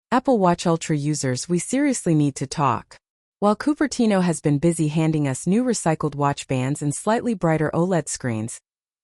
Apple Watch Ultra users, we seriously need to talk. While Cupertino has been busy handing us new recycled watch bands and slightly brighter OLED screens,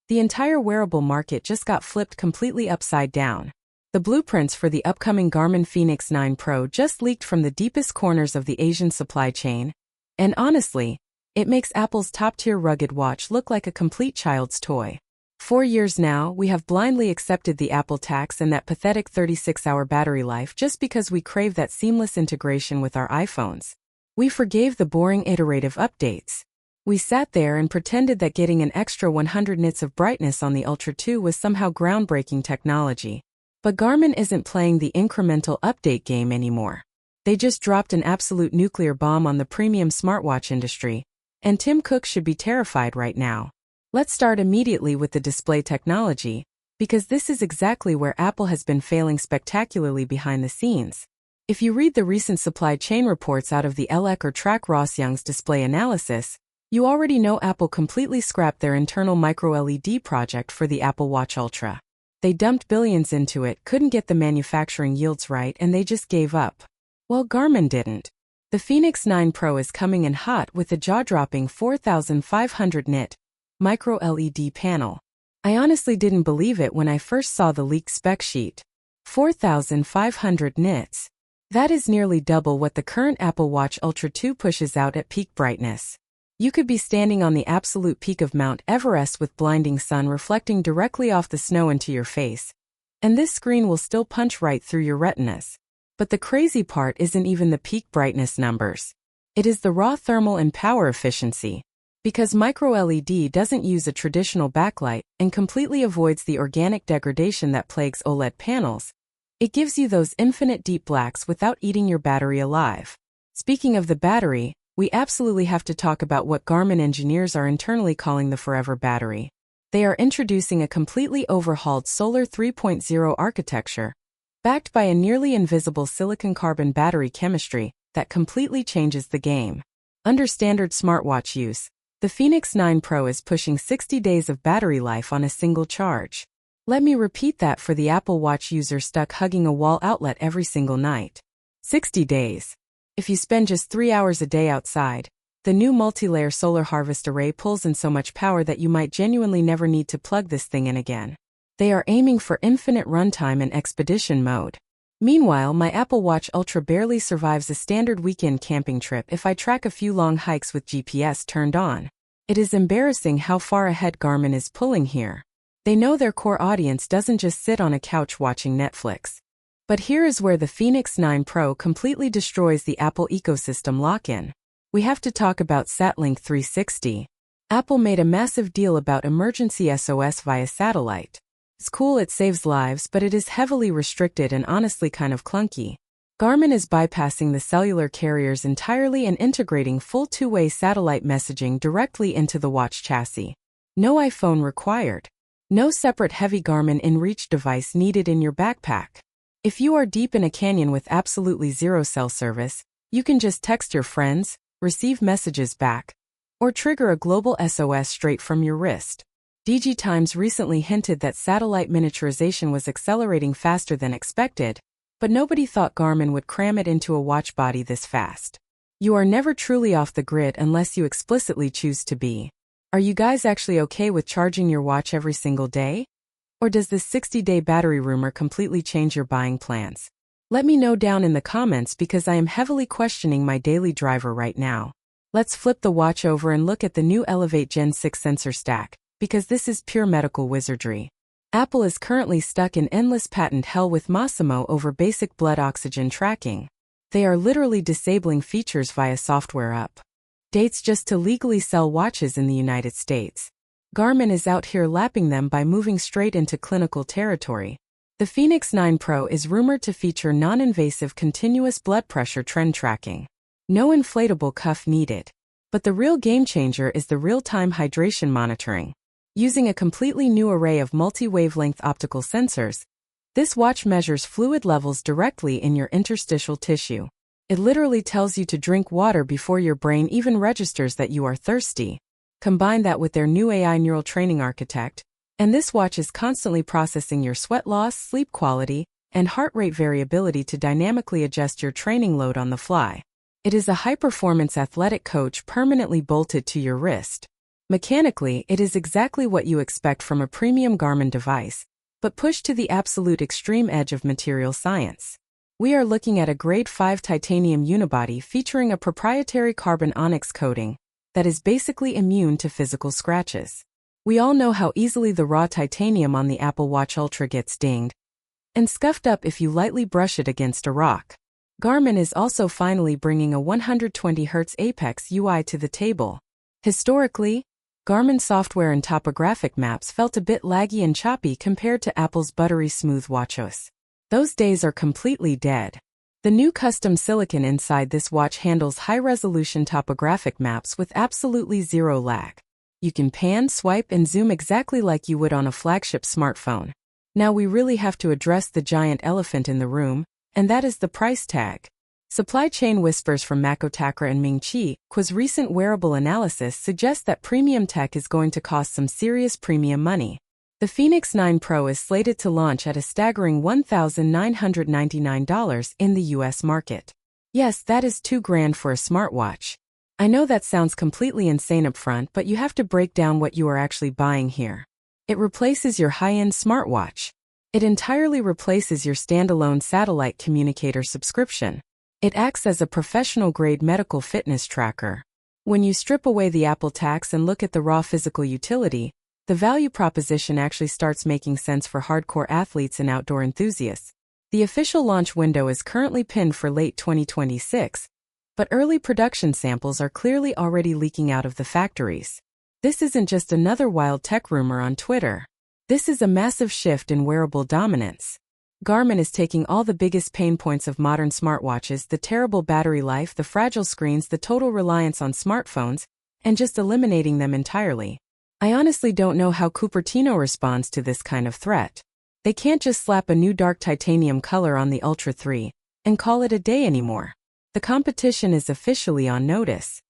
the entire wearable market just got flipped completely upside down. The blueprints for the upcoming Garmin Fenix 9 Pro just leaked from the deepest corners of the Asian supply chain, and honestly, it makes Apple's top-tier rugged watch look like a complete child's toy. 4 years now, we have blindly accepted the Apple tax and that pathetic 36-hour battery life just because we crave that seamless integration with our iPhones. We forgave the boring iterative updates. We sat there and pretended that getting an extra 100 nits of brightness on the Ultra 2 was somehow groundbreaking technology. But Garmin isn't playing the incremental update game anymore. They just dropped an absolute nuclear bomb on the premium smartwatch industry, and Tim Cook should be terrified right now. Let's start immediately with the display technology, because this is exactly where Apple has been failing spectacularly behind the scenes. If you read the recent supply chain reports out of the LEC or Track Ross-Young's display analysis, you already know Apple completely scrapped their internal micro-LED project for the Apple Watch Ultra. They dumped billions into it, couldn't get the manufacturing yields right, and they just gave up. Well, Garmin didn't. The Fenix 9 Pro is coming in hot with the jaw-dropping 4,500 nit micro-LED panel. I honestly didn't believe it when I first saw the leaked spec sheet. 4,500 nits. That is nearly double what the current Apple Watch Ultra 2 pushes out at peak brightness. You could be standing on the absolute peak of Mount Everest with blinding sun reflecting directly off the snow into your face, and this screen will still punch right through your retinas. But the crazy part isn't even the peak brightness numbers. It is the raw thermal and power efficiency. Because micro-LED doesn't use a traditional backlight and completely avoids the organic degradation that plagues OLED panels, it gives you those infinite deep blacks without eating your battery alive. Speaking of the battery, we absolutely have to talk about what Garmin engineers are internally calling the Forever Battery. They are introducing a completely overhauled Solar 3.0 architecture, backed by a nearly invisible silicon-carbon battery chemistry that completely changes the game. Under standard smartwatch use, the Fenix 9 Pro is pushing 60 days of battery life on a single charge. Let me repeat that for the Apple Watch user stuck hugging a wall outlet every single night. 60 days. If you spend just 3 hours a day outside, the new multi-layer solar harvest array pulls in so much power that you might genuinely never need to plug this thing in again. They are aiming for infinite runtime in expedition mode. Meanwhile, my Apple Watch Ultra barely survives a standard weekend camping trip if I track a few long hikes with GPS turned on. It is embarrassing how far ahead Garmin is pulling here. They know their core audience doesn't just sit on a couch watching Netflix. But here is where the Fenix 9 Pro completely destroys the Apple ecosystem lock-in. We have to talk about SatLink 360. Apple made a massive deal about emergency SOS via satellite. It's cool, it saves lives, but it is heavily restricted and honestly kind of clunky. Garmin is bypassing the cellular carriers entirely and integrating full two-way satellite messaging directly into the watch chassis. No iPhone required. No separate heavy Garmin InReach device needed in your backpack. If you are deep in a canyon with absolutely zero cell service, you can just text your friends, receive messages back, or trigger a global SOS straight from your wrist. DG Times recently hinted that satellite miniaturization was accelerating faster than expected, but nobody thought Garmin would cram it into a watch body this fast. You are never truly off the grid unless you explicitly choose to be. Are you guys actually okay with charging your watch every single day? Or does this 60-day battery rumor completely change your buying plans? Let me know down in the comments because I am heavily questioning my daily driver right now. Let's flip the watch over and look at the new Elevate Gen 6 sensor stack, because this is pure medical wizardry. Apple is currently stuck in endless patent hell with Massimo over basic blood oxygen tracking. They are literally disabling features via software updates just to legally sell watches in the United States. Garmin is out here lapping them by moving straight into clinical territory. The Fenix 9 Pro is rumored to feature non-invasive continuous blood pressure trend tracking. No inflatable cuff needed. But the real game changer is the real-time hydration monitoring. Using a completely new array of multi-wavelength optical sensors, this watch measures fluid levels directly in your interstitial tissue. It literally tells you to drink water before your brain even registers that you are thirsty. Combine that with their new AI neural training architect, and this watch is constantly processing your sweat loss, sleep quality, and heart rate variability to dynamically adjust your training load on the fly. It is a high-performance athletic coach permanently bolted to your wrist. Mechanically, it is exactly what you expect from a premium Garmin device, but pushed to the absolute extreme edge of material science. We are looking at a Grade 5 titanium unibody featuring a proprietary carbon onyx coating that is basically immune to physical scratches. We all know how easily the raw titanium on the Apple Watch Ultra gets dinged and scuffed up if you lightly brush it against a rock. Garmin is also finally bringing a 120Hz Apex UI to the table. Historically, Garmin software and topographic maps felt a bit laggy and choppy compared to Apple's buttery smooth watchOS. Those days are completely dead. The new custom silicon inside this watch handles high-resolution topographic maps with absolutely zero lag. You can pan, swipe, and zoom exactly like you would on a flagship smartphone. Now we really have to address the giant elephant in the room, and that is the price tag. Supply chain whispers from Mako Takra and Ming Chi, Qua's recent wearable analysis suggests that premium tech is going to cost some serious premium money. The Fenix 9 Pro is slated to launch at a staggering $1,999 in the US market. Yes, that is $2,000 for a smartwatch. I know that sounds completely insane upfront, but you have to break down what you are actually buying here. It replaces your high-end smartwatch. It entirely replaces your standalone satellite communicator subscription. It acts as a professional-grade medical fitness tracker. When you strip away the Apple tax and look at the raw physical utility, the value proposition actually starts making sense for hardcore athletes and outdoor enthusiasts. The official launch window is currently pinned for late 2026, but early production samples are clearly already leaking out of the factories. This isn't just another wild tech rumor on Twitter. This is a massive shift in wearable dominance. Garmin is taking all the biggest pain points of modern smartwatches, the terrible battery life, the fragile screens, the total reliance on smartphones, and just eliminating them entirely. I honestly don't know how Cupertino responds to this kind of threat. They can't just slap a new dark titanium color on the Ultra 3 and call it a day anymore. The competition is officially on notice.